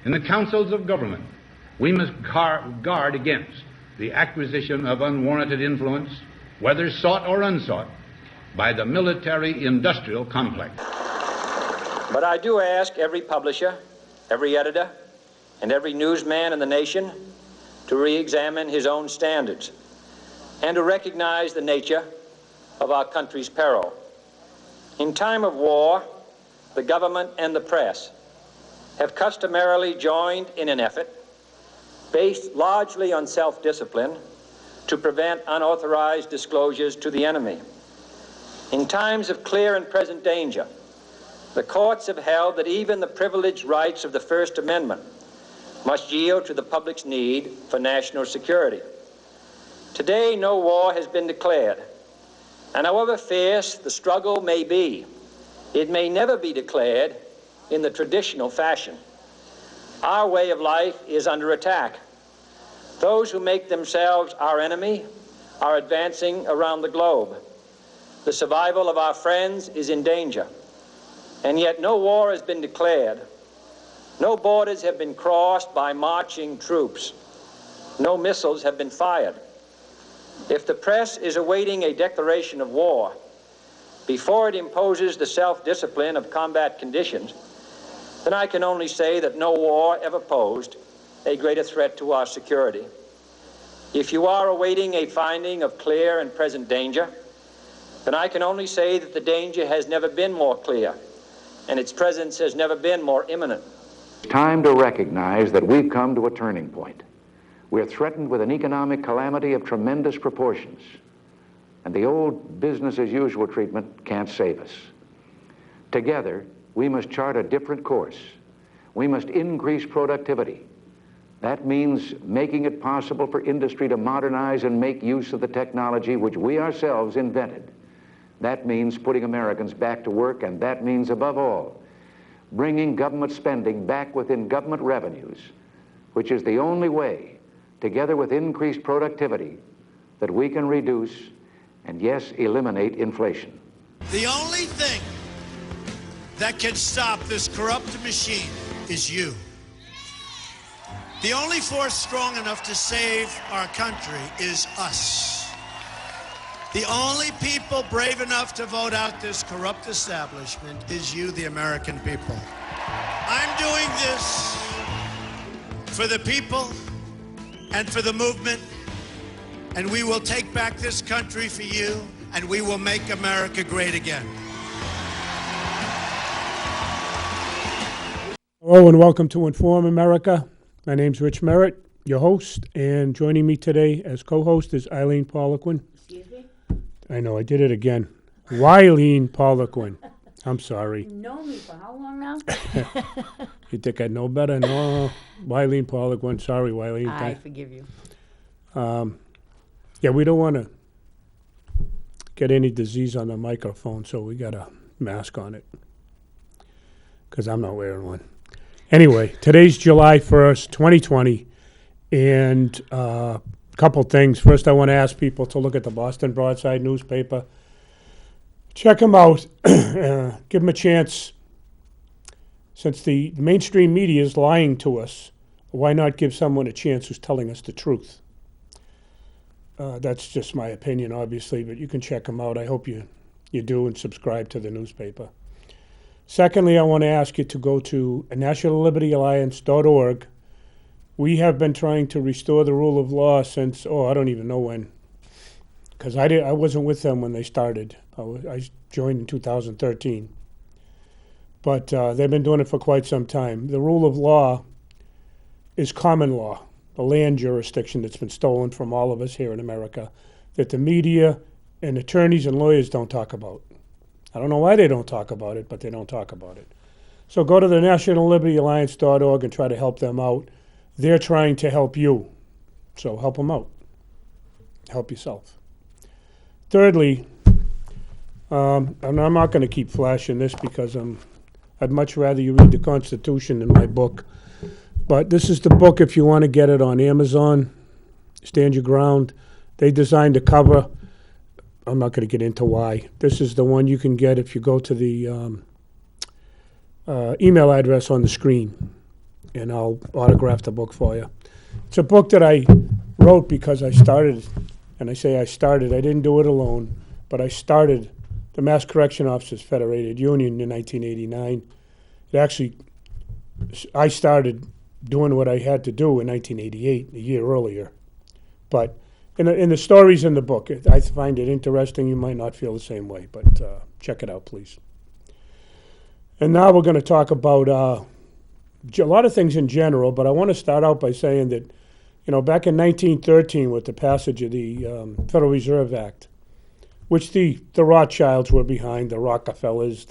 In the councils of government, we must guard against the acquisition of unwarranted influence, whether sought or unsought, by the military-industrial complex. But I do ask every publisher, every editor, and every newsman in the nation to re-examine his own standards and to recognize the nature of our country's peril. In time of war, the government and the press have customarily joined in an effort based largely on self-discipline to prevent unauthorized disclosures to the enemy. In times of clear and present danger, the courts have held that even the privileged rights of the First Amendment must yield to the public's need for national security. Today, no war has been declared, and however fierce the struggle may be, it may never be declared in the traditional fashion. Our way of life is under attack. Those who make themselves our enemy are advancing around the globe. The survival of our friends is in danger, and yet no war has been declared. No borders have been crossed by marching troops. No missiles have been fired. If the press is awaiting a declaration of war before it imposes the self-discipline of combat conditions, then I can only say that no war ever posed a greater threat to our security. If you are awaiting a finding of clear and present danger, then I can only say that the danger has never been more clear, and its presence has never been more imminent. It's time to recognize that we've come to a turning point. We're threatened with an economic calamity of tremendous proportions, and the old business-as-usual treatment can't save us. Together, we must chart a different course. We must increase productivity. That means making it possible for industry to modernize and make use of the technology which we ourselves invented. That means putting Americans back to work, and that means, above all, bringing government spending back within government revenues, which is the only way, together with increased productivity, that we can reduce and, yes, eliminate inflation. The only thing that can stop this corrupt machine is you. The only force strong enough to save our country is us. The only people brave enough to vote out this corrupt establishment is you, the American people. I'm doing this for the people and for the movement, and we will take back this country for you, and we will make America great again. Hello and welcome to Inform America. My name's Rich Merritt, your host, and joining me today as co-host is Wylene Poliquin. Excuse me? I know, I did it again. Wylene Poliquin. I'm sorry. You've known me for how long now? You think I know better? No. Wylene Poliquin. Sorry, Wylene. I forgive you. Yeah, we don't want to get any disease on the microphone, so we got a mask on it because I'm not wearing one. Anyway, today's July 1st, 2020, and a couple things. First, I want to ask people to look at the Boston Broadside newspaper. Check them out. Give them a chance. Since the mainstream media is lying to us, why not give someone a chance who's telling us the truth? That's just my opinion, obviously, but you can check them out. I hope you do and subscribe to the newspaper. Secondly, I want to ask you to go to nationallibertyalliance.org. We have been trying to restore the rule of law since, I don't even know when, because I wasn't with them when they started. I joined in 2013. But they've been doing it for quite some time. The rule of law is common law, a land jurisdiction that's been stolen from all of us here in America, that the media and attorneys and lawyers don't talk about. I don't know why they don't talk about it, but they don't talk about it. So go to the nationallibertyalliance.org and try to help them out. They're trying to help you, so help them out. Help yourself. Thirdly, and I'm not going to keep flashing this because I'd much rather you read the Constitution than my book. But this is the book if you want to get it on Amazon. Stand Your Ground. They designed a cover. I'm not going to get into why. This is the one you can get if you go to the email address on the screen. and I'll autograph the book for you. It's a book that I wrote because I started, and I say I started, I didn't do it alone, but I started the Mass Correction Officers Federated Union in 1989. It actually, I started doing what I had to do in 1988, a year earlier. But in the stories in the book, I find it interesting. You might not feel the same way, but check it out, please. And now we're going to talk about a lot of things in general, but I want to start out by saying that, back in 1913 with the passage of the Federal Reserve Act, which the Rothschilds were behind, the Rockefellers,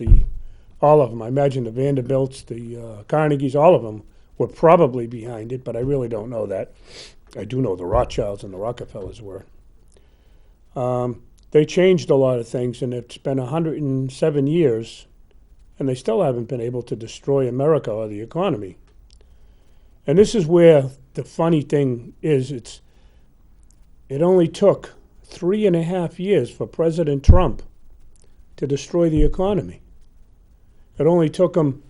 all of them. I imagine the Vanderbilts, the Carnegies, all of them were probably behind it, but I really don't know that. I do know the Rothschilds and the Rockefellers were. They changed a lot of things, and it's been 107 years, and they still haven't been able to destroy America or the economy. And this is where the funny thing is, it only took 3.5 years for President Trump to destroy the economy. It only took him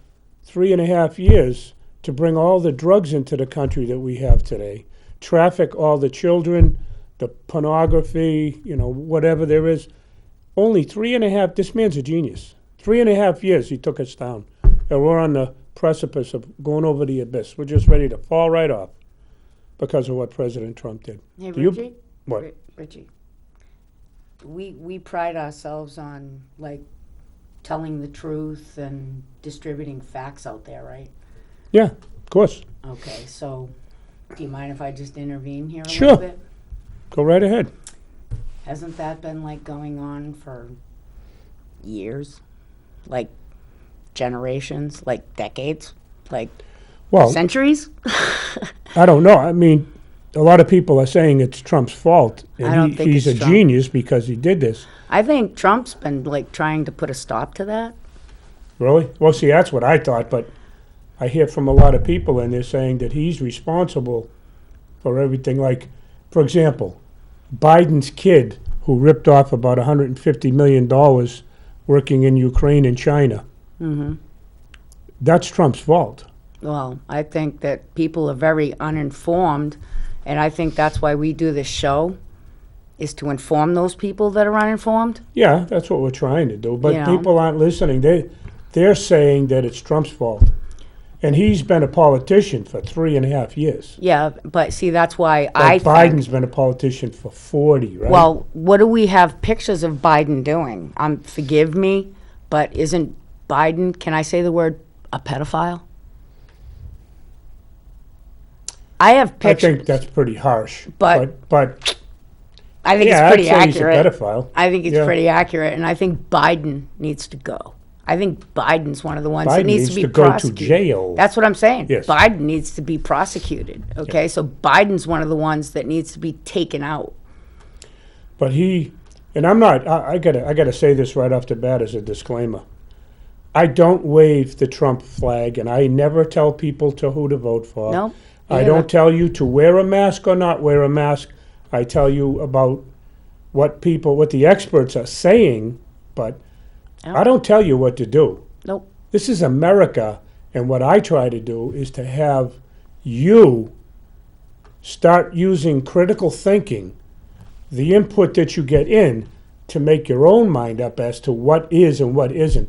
3.5 years to bring all the drugs into the country that we have today, traffic all the children, the pornography, whatever there is. Only 3.5, this man's a genius. 3.5 years he took us down. And we're on the precipice of going over the abyss. We're just ready to fall right off because of what President Trump did. Hey, Do you- Richie? What? Richie, we pride ourselves on, telling the truth and distributing facts out there, right? Yeah, of course. Okay, so do you mind if I just intervene here a Sure. little bit? Go right ahead. Hasn't that been, going on for years? Generations? Decades? Well, Centuries? I don't know. I mean, a lot of people are saying it's Trump's fault, I and don't think he's it's a Trump. genius because he did this. I think Trump's been, trying to put a stop to that. Really? Well, see, that's what I thought, but I hear from a lot of people, and they're saying that he's responsible for everything. Like, for example, Biden's kid, who ripped off about $150 million working in Ukraine and China. Mm-hmm. That's Trump's fault. Well, I think that people are very uninformed, and I think that's why we do this show, is to inform those people that are uninformed. Yeah, that's what we're trying to do, but You know. people aren't listening. They're saying that it's Trump's fault. And he's been a politician for 3.5 years. Yeah, but see, that's why Like I Biden's think, been a politician for 40, right? well, what do we have pictures of Biden doing? Forgive me, but isn't Biden, can I say the word, a pedophile? I have I pictures. think that's pretty harsh. But- I think yeah, it's pretty I'd say he's a accurate. pedophile. I think it's Yeah. pretty accurate, and I think Biden needs to go. I think Biden's one of the ones that Biden needs needs to be to go to prosecuted. jail. That's what I'm saying. Yes. Biden needs to be prosecuted. Okay, so Biden's one of the ones that needs to be taken out. But and I'm not, I gotta say this right off the bat as a disclaimer. I don't wave the Trump flag, and I never tell people who to vote for. No, I me don't neither. tell you to wear a mask or not wear a mask. I tell you about what the experts are saying, but Yeah. I don't tell you what to do. Nope. This is America, and what I try to do is to have you start using critical thinking, the input that you get in, to make your own mind up as to what is and what isn't.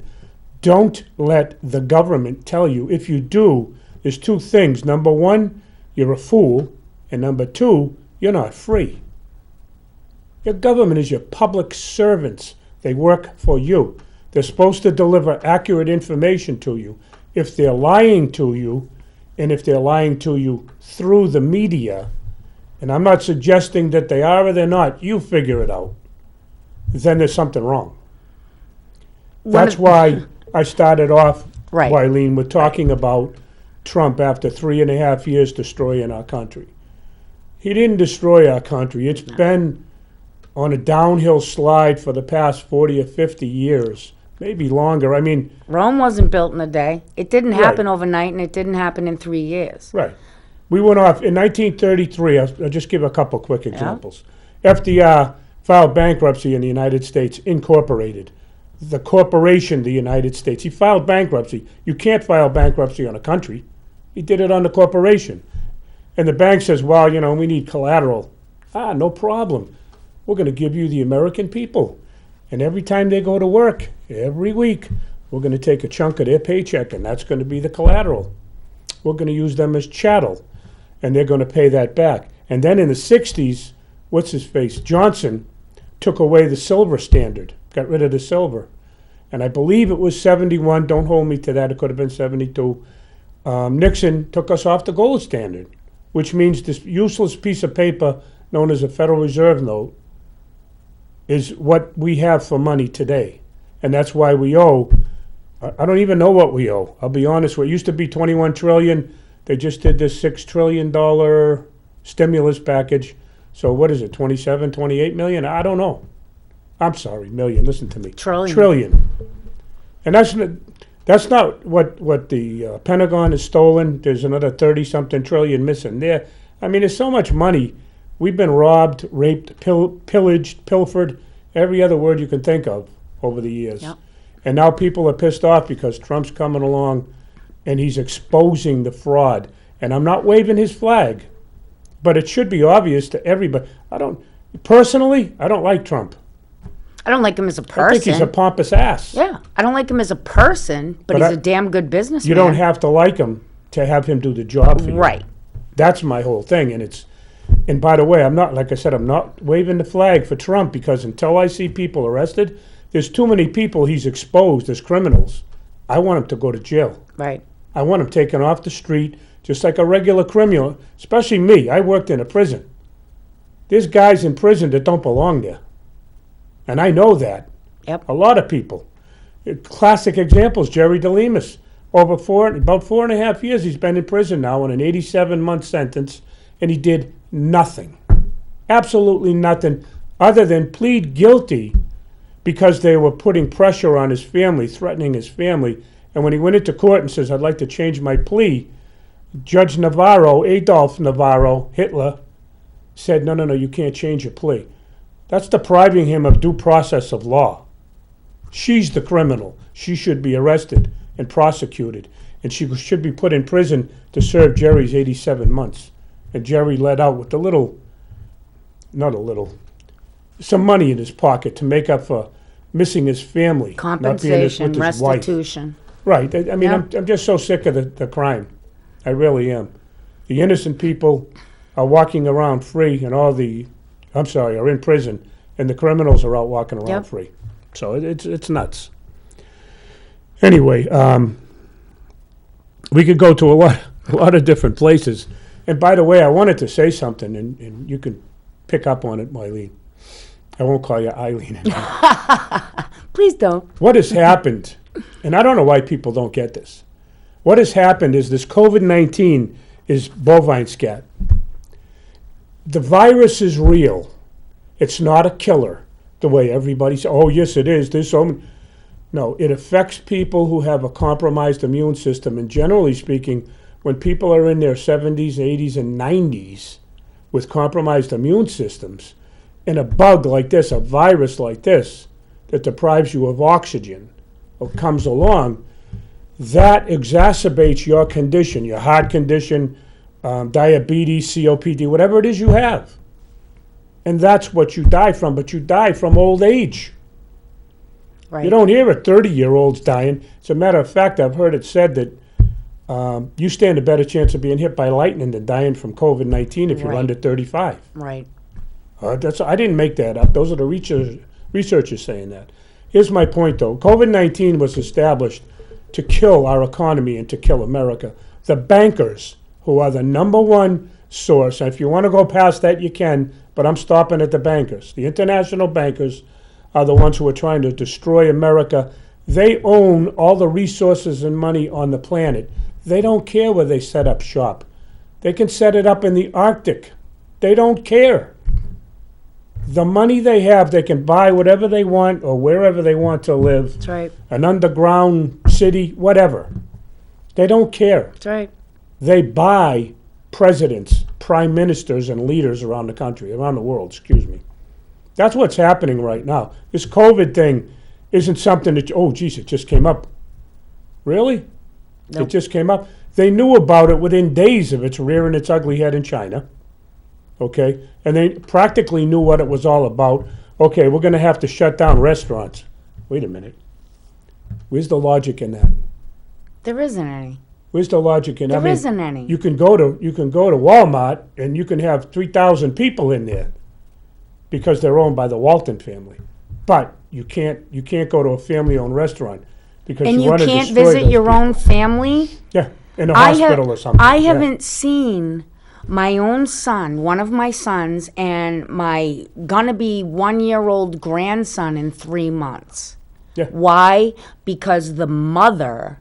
Don't let the government tell you. If you do, there's two things. Number one, you're a fool, and number two, you're not free. Your government is your public servants. They work for you. They're supposed to deliver accurate information to you. If they're lying to you, and if they're lying to you through the media, and I'm not suggesting that they are or they're not, you figure it out, then there's something wrong. That's why I started off, Right. Wylene, with talking about Trump after 3.5 years destroying our country. He didn't destroy our country. It's been on a downhill slide for the past 40 or 50 years, maybe longer. I mean, Rome wasn't built in a day. It didn't Right. happen overnight, and it didn't happen in 3 years. right. We went off in 1933. I'll just give a couple quick examples. FDR filed bankruptcy in the United States, Incorporated. The corporation, the United States. He filed bankruptcy. You can't file bankruptcy on a country. He did it on the corporation. And the bank says, well, we need collateral. No problem. We're going to give you the American people. And every time they go to work, every week, we're going to take a chunk of their paycheck, and that's going to be the collateral. We're going to use them as chattel, and they're going to pay that back. And then in the 60s, what's his face? Johnson took away the silver standard, got rid of the silver. And I believe it was 71, don't hold me to that, it could have been 72. Nixon took us off the gold standard, which means this useless piece of paper known as a Federal Reserve note is what we have for money today. And that's why we owe, I don't even know what we owe. I'll be honest with you. It used to be 21 trillion. They just did this $6 trillion stimulus package. So what is it, 27, 28 million? I don't know. I'm sorry, million, listen to me. Trillion. And that's not what the Pentagon has stolen. There's another 30-something trillion missing there. I mean, there's so much money. We've been robbed, raped, pillaged, pilfered, every other word you can think of over the years. Yep. And now people are pissed off because Trump's coming along and he's exposing the fraud. And I'm not waving his flag, but it should be obvious to everybody. Personally, I don't like Trump. I don't like him as a person. I think he's a pompous ass. Yeah, I don't like him as a person, but he's a damn good businessman. You don't have to like him to have him do the job for you. Right. That's my whole thing. And by the way, I'm not waving the flag for Trump, because until I see people arrested, there's too many people he's exposed as criminals. I want him to go to jail. Right. I want him taken off the street, just like a regular criminal, especially me. I worked in a prison. There's guys in prison that don't belong there. And I know that. Yep. A lot of people. Classic examples, Jerry DeLemus. About 4.5 years he's been in prison now on an 87-month sentence, and he did nothing. Absolutely nothing other than plead guilty because they were putting pressure on his family, threatening his family. And when he went into court and says, I'd like to change my plea, Judge Navarro, Adolf Navarro, Hitler, said, no, you can't change your plea. That's depriving him of due process of law. She's the criminal. She should be arrested and prosecuted, and she should be put in prison to serve Jerry's 87 months. And Jerry let out with some money in his pocket to make up for missing his family. Compensation, with his restitution. Wife. Right. I mean, I'm just so sick of the crime. I really am. The innocent people are walking around free, and are in prison, and the criminals are out walking around free. So it's nuts. Anyway, we could go to a lot of different places. And by the way, I wanted to say something, and you can pick up on it, Wylene. I won't call you Eileen anymore. Please don't. What has happened, and I don't know why people don't get this. What has happened is this COVID-19 is bovine scat. The virus is real. It's not a killer, the way everybody says, oh, yes, it is. There's so many. No, it affects people who have a compromised immune system. And generally speaking, when people are in their 70s, 80s, and 90s with compromised immune systems, and a bug like this, a virus like this, that deprives you of oxygen or comes along, that exacerbates your condition, your heart condition, diabetes, COPD, whatever it is you have. And that's what you die from, but you die from old age. Right. You don't hear of 30-year-olds dying. As a matter of fact, I've heard it said that you stand a better chance of being hit by lightning than dying from COVID-19 if you're under 35. Right. I didn't make that up. Those are the researchers saying that. Here's my point, though. COVID-19 was established to kill our economy and to kill America. The bankers, who are the number one source, and if you want to go past that, you can, but I'm stopping at the bankers. The international bankers are the ones who are trying to destroy America. They own all the resources and money on the planet. They don't care where they set up shop. They can set it up in the Arctic. They don't care. The money they have, they can buy whatever they want or wherever they want to live. That's right. An underground city, whatever. They don't care. That's right. They buy presidents, prime ministers, and leaders around the country, around the world, excuse me. That's what's happening right now. This COVID thing isn't something that, oh, geez, it just came up. Really? Nope. It just came up. They knew about it within days of its rearing its ugly head in China. Okay? And they practically knew what it was all about. Okay, we're going to have to shut down restaurants. Wait a minute. Where's the logic in that? There isn't any. Where's the logic in that? There isn't any. You can go to Walmart and you can have 3,000 people in there because they're owned by the Walton family. But you can't go to a family-owned restaurant because And you you want to can't destroy visit those your people. own family? Yeah, in a hospital or something. I Yeah. haven't seen my own son, one of my sons, and my gonna be 1-year-old grandson in 3 months. Yeah. Why? Because the mother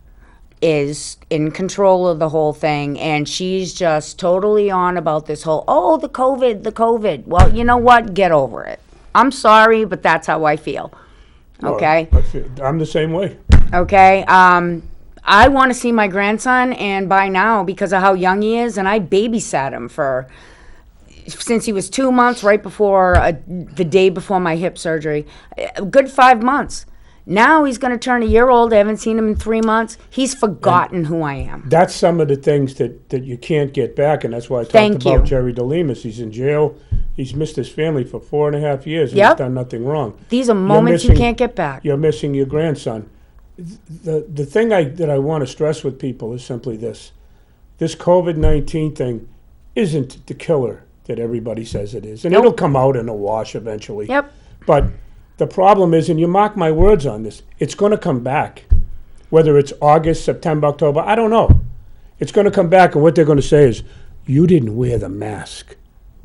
is in control of the whole thing, and she's just totally on about this whole, the COVID. Well, you know what? Get over it. I'm sorry, but that's how I feel. Okay? I'm the same way. Okay? I want to see my grandson, and by now, because of how young he is, and I babysat him since he was 2 months, right before, the day before my hip surgery, a good 5 months. Now he's going to turn a year old. I haven't seen him in 3 months. He's forgotten who I am. That's some of the things that you can't get back, and that's why I Thank talked about you. Jerry DeLemus. He's in jail. He's missed his family for 4.5 years, and Yep. he's done nothing wrong. These are moments you can't get back. You're missing your grandson. The thing that I want to stress with people is simply this. This COVID-19 thing isn't the killer that everybody says it is. And Nope. it'll come out in a wash eventually. Yep. But the problem is, and you mark my words on this, it's going to come back. Whether it's August, September, October, I don't know. It's going to come back, and what they're going to say is, you didn't wear the mask.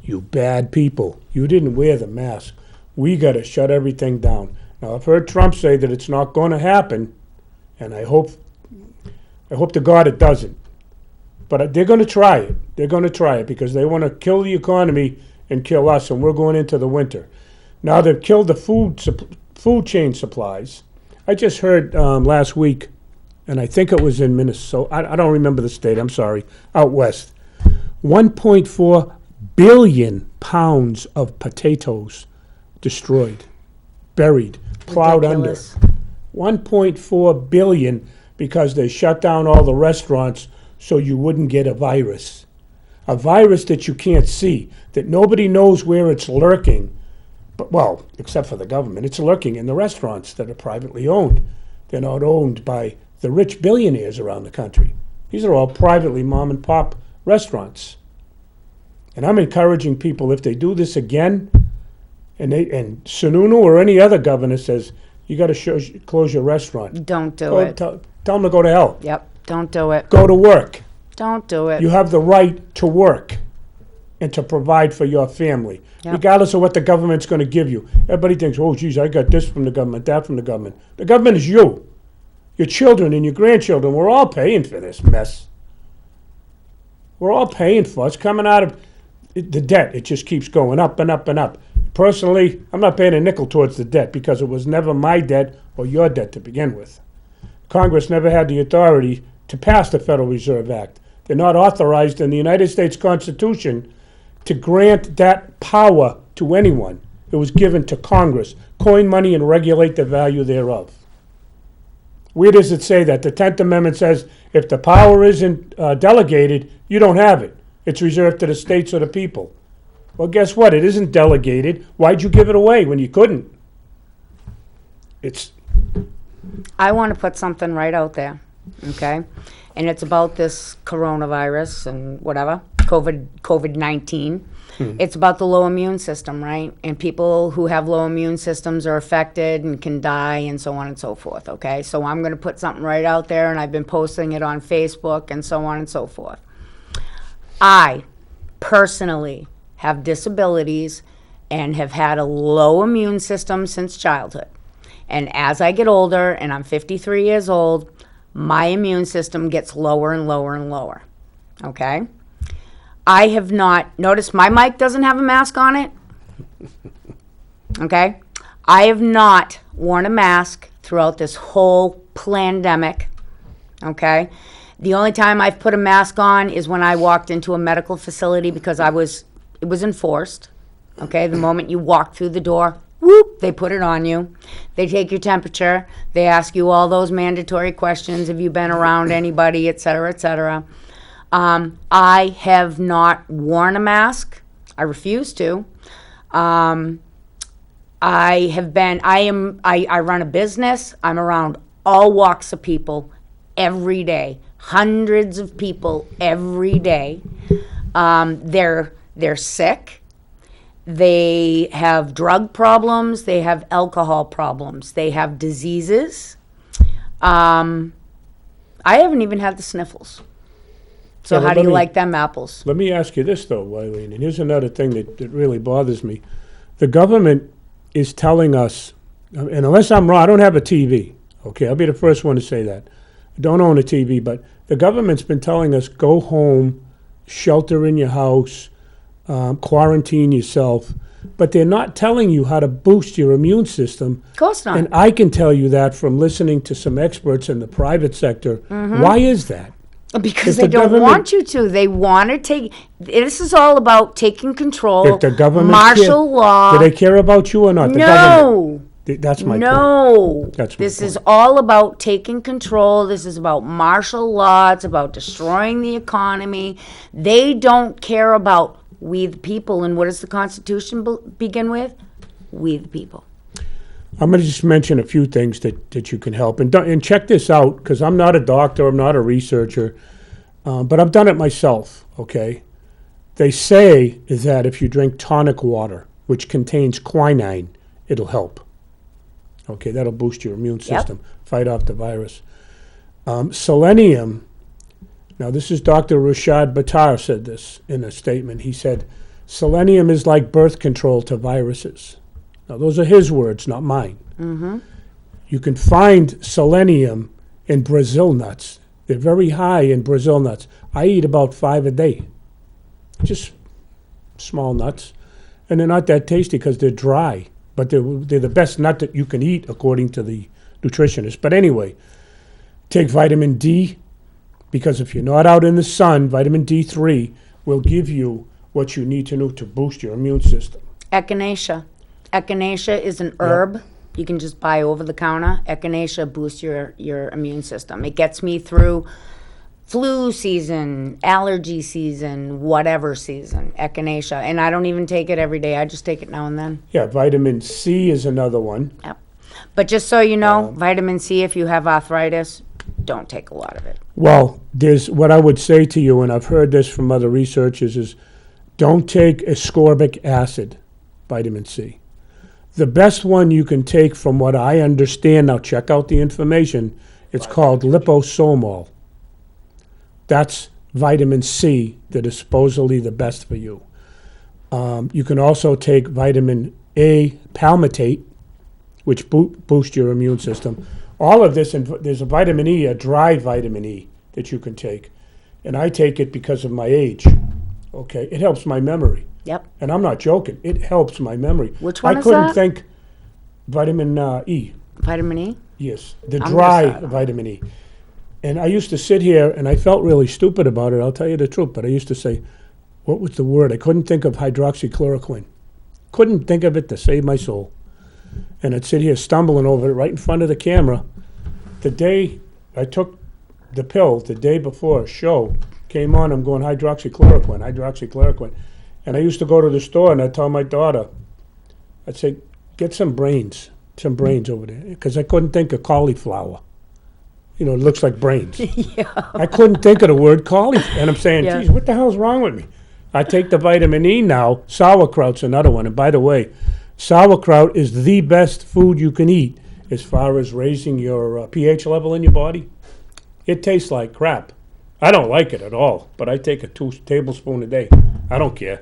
You bad people. You didn't wear the mask. We got to shut everything down. Now, I've heard Trump say that it's not going to happen, and I hope to God it doesn't. But they're going to try it. They're going to try it because they want to kill the economy and kill us, and we're going into the winter. Now they've killed the food chain supplies. I just heard last week, and I think it was in Minnesota. I don't remember the state. I'm sorry. Out west, 1.4 billion pounds of potatoes destroyed, buried, plowed Ridiculous. under. 1.4 billion because they shut down all the restaurants so you wouldn't get a virus that you can't see, that nobody knows where it's lurking. But, well, except for the government, it's lurking in the restaurants that are privately owned. They're not owned by the rich billionaires around the country. These are all privately mom and pop restaurants. And I'm encouraging people, if they do this again, and Sununu or any other governor says, you got to close your restaurant. Don't do it. Tell them to go to hell. Yep. Don't do it. Go to work. Don't do it. You have the right to work and to provide for your family, Yep. regardless of what the government's going to give you. Everybody thinks, oh, geez, I got this from the government, that from the government. The government is you, your children and your grandchildren. We're all paying for this mess. We're all paying for it. It's coming out of the debt. It just keeps going up and up and up. Personally, I'm not paying a nickel towards the debt because it was never my debt or your debt to begin with. Congress never had the authority to pass the Federal Reserve Act. They're not authorized in the United States Constitution to grant that power to anyone. It was given to Congress. Coin money and regulate the value thereof. Where does it say that? The 10th Amendment says if the power isn't delegated, you don't have it. It's reserved to the states or the people. Well, guess what? It isn't delegated. Why'd you give it away when you couldn't? I want to put something right out there, okay? And it's about this coronavirus and whatever, COVID-19. It's about the low immune system, right? And people who have low immune systems are affected and can die and so on and so forth, okay? So I'm going to put something right out there, and I've been posting it on Facebook and so on and so forth. I personally have disabilities and have had a low immune system since childhood. And as I get older, and I'm 53 years old, my immune system gets lower and lower and lower, okay? I have not, notice my mic doesn't have a mask on it, okay? I have not worn a mask throughout this whole pandemic, okay? The only time I've put a mask on is when I walked into a medical facility because it was enforced, okay? The moment you walk through the door, whoop, they put it on you. They take your temperature. They ask you all those mandatory questions. Have you been around anybody, et cetera, et cetera. I have not worn a mask. I refuse to. I run a business. I'm around all walks of people every day. Hundreds of people every day. They're sick. They have drug problems. They have alcohol problems. They have diseases. I haven't even had the sniffles. So Yeah, how do you like them apples? Let me ask you this, though, Wylene, and here's another thing that really bothers me. The government is telling us, and unless I'm wrong, I don't have a TV, okay? I'll be the first one to say that. I don't own a TV, but the government's been telling us, go home, shelter in your house, quarantine yourself, but they're not telling you how to boost your immune system. Of course not. And I can tell you that from listening to some experts in the private sector. Why is that? Because If they the don't government- want you to. They want to take. This is all about taking control. If the government martial law. do they care about you or not? The government. No. That's my point. No. That's my This is point. all about taking control. This is about martial law. It's about destroying the economy. They don't care about we the people. And what does the Constitution begin with? We the people. I'm going to just mention a few things that you can help. And check this out, because I'm not a doctor, I'm not a researcher, but I've done it myself, okay? They say that if you drink tonic water, which contains quinine, it'll help. Okay, that'll boost your immune system, fight off the virus. Selenium, now this is Dr. Rashad Buttar said this in a statement. He said, selenium is like birth control to viruses. Now, those are his words, not mine. You can find selenium in Brazil nuts. They're very high in Brazil nuts. I eat about 5 a day, just small nuts. And they're not that tasty because they're dry, but they're the best nut that you can eat according to the nutritionist. But anyway, take vitamin D, because if you're not out in the sun, vitamin D3 will give you what you need to know to boost your immune system. Echinacea. Echinacea is an herb you can just buy over the counter. Echinacea boosts your immune system. It gets me through flu season, allergy season, whatever season. Echinacea. And I don't even take it every day. I just take it now and then. Yeah, vitamin C is another one. Yep. But just so you know, vitamin C, if you have arthritis, don't take a lot of it. Well, there's what I would say to you, and I've heard this from other researchers, is don't take ascorbic acid, vitamin C. The best one you can take, from what I understand, now check out the information, it's called liposomol. That's vitamin C that is supposedly the best for you. You can also take vitamin A palmitate, which boosts your immune system. All of this, and there's a vitamin E, a dry vitamin E that you can take. And I take it because of my age. Okay, it helps my memory. Yep. And I'm not joking. It helps my memory. Which one I is couldn't that? think vitamin E. Vitamin E? Yes, the I'm dry gonna start on vitamin E. And I used to sit here, and I felt really stupid about it, I'll tell you the truth, but I used to say, what was the word? I couldn't think of hydroxychloroquine. Couldn't think of it to save my soul. And I'd sit here stumbling over it right in front of the camera. The day I took the pill, the day before a show came on, I'm going hydroxychloroquine. And I used to go to the store and I'd tell my daughter, I'd say, get some brains over there. Because I couldn't think of cauliflower. You know, it looks like brains. I couldn't think of the word cauliflower. And I'm saying, Yeah. geez, what the hell's wrong with me? I take the vitamin E now. Sauerkraut's another one. And by the way, sauerkraut is the best food you can eat as far as raising your pH level in your body. It tastes like crap. I don't like it at all, but I take a 2 tablespoons a day. I don't care.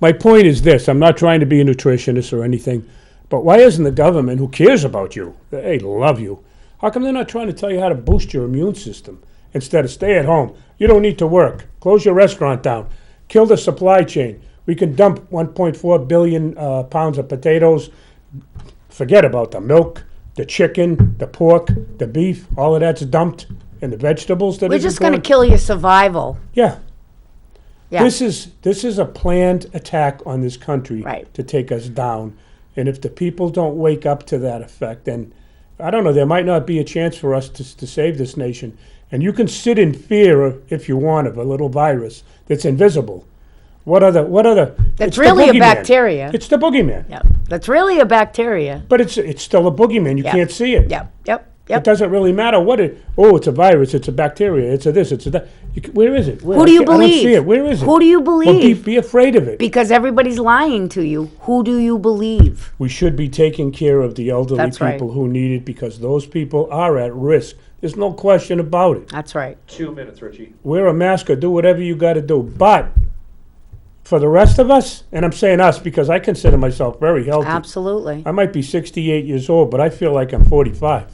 My point is this. I'm not trying to be a nutritionist or anything, but why isn't the government, who cares about you, they love you, how come they're not trying to tell you how to boost your immune system instead of stay at home? You don't need to work. Close your restaurant down. Kill the supply chain. We can dump 1.4 billion pounds of potatoes. Forget about the milk, the chicken, the pork, the beef. All of that's dumped. And the vegetables that We're just going to kill your survival. Yeah. Yeah. This is a planned attack on this country Right. to take us down. And if the people don't wake up to that effect, then I don't know, there might not be a chance for us to save this nation. And you can sit in fear, if you want, of a little virus that's invisible. What other? That's it's really the a bacteria. It's the boogeyman. Yep. That's really a bacteria. But it's still a boogeyman. You Yep. can't see it. Yep. It doesn't really matter what it. Oh, it's a virus. It's a bacteria. It's a this. It's a that. Where is it? Where? Who do you I don't believe? see it. Where is it? Who do you Well, believe? be afraid of it. Because everybody's lying to you. Who do you believe? We should be taking care of the elderly That's right. people who need it, because those people are at risk. There's no question about it. That's right. 2 minutes, Richie. Wear a mask or do whatever you got to do. But for the rest of us, and I'm saying us because I consider myself very healthy. Absolutely. I might be 68 years old, but I feel like I'm 45.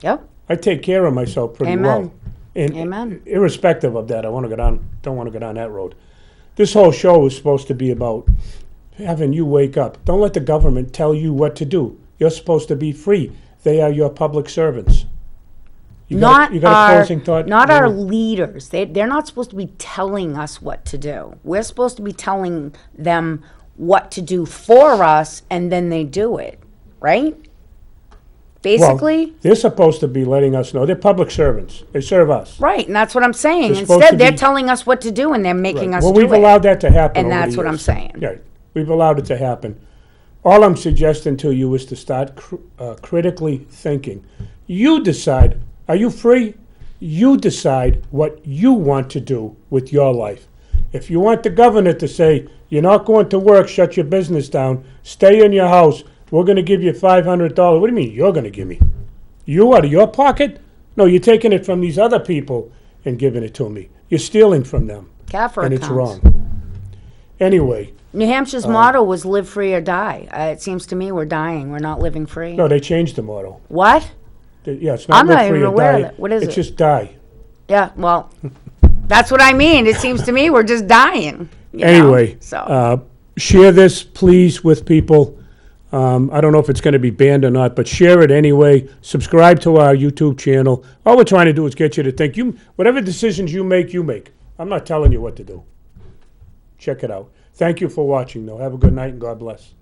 Yep. I take care of myself pretty Amen. well. And Amen. irrespective of that, don't want to go down that road. This whole show is supposed to be about having you wake up. Don't let the government tell you what to do. You're supposed to be free. They are your public servants. You got a closing thought? Not our leaders. They're not supposed to be telling us what to do. We're supposed to be telling them what to do for us, and then they do it, right? Basically. Well, they're supposed to be letting us know. They're public servants. They serve us. Right, and that's what I'm saying. They're supposed Instead, to they're be- telling us what to do, and they're making Right. us Well, do we've it. allowed that to happen. And over that's the what I'm years. saying. Right. We've allowed it to happen. All I'm suggesting to you is to start critically thinking. You decide. Are you free? You decide what you want to do with your life. If you want the governor to say, you're not going to work, shut your business down, stay in your house, we're going to give you $500. What do you mean you're going to give me? You out of your pocket? No, you're taking it from these other people and giving it to me. You're stealing from them. CAFR And it's accounts. wrong. Anyway, New Hampshire's motto was live free or die. It seems to me we're dying. We're not living free. no, they changed the motto. What? Yeah, it's not I'm live not free even or aware die. of it. What is it's it? just die. Yeah, well, that's what I mean. It seems to me we're just dying. you know? Anyway, So, share this, please, with people. I don't know if it's going to be banned or not, but share it anyway. Subscribe to our YouTube channel. All we're trying to do is get you to think. Whatever decisions you make, you make. I'm not telling you what to do. Check it out. Thank you for watching, though. Have a good night, and God bless.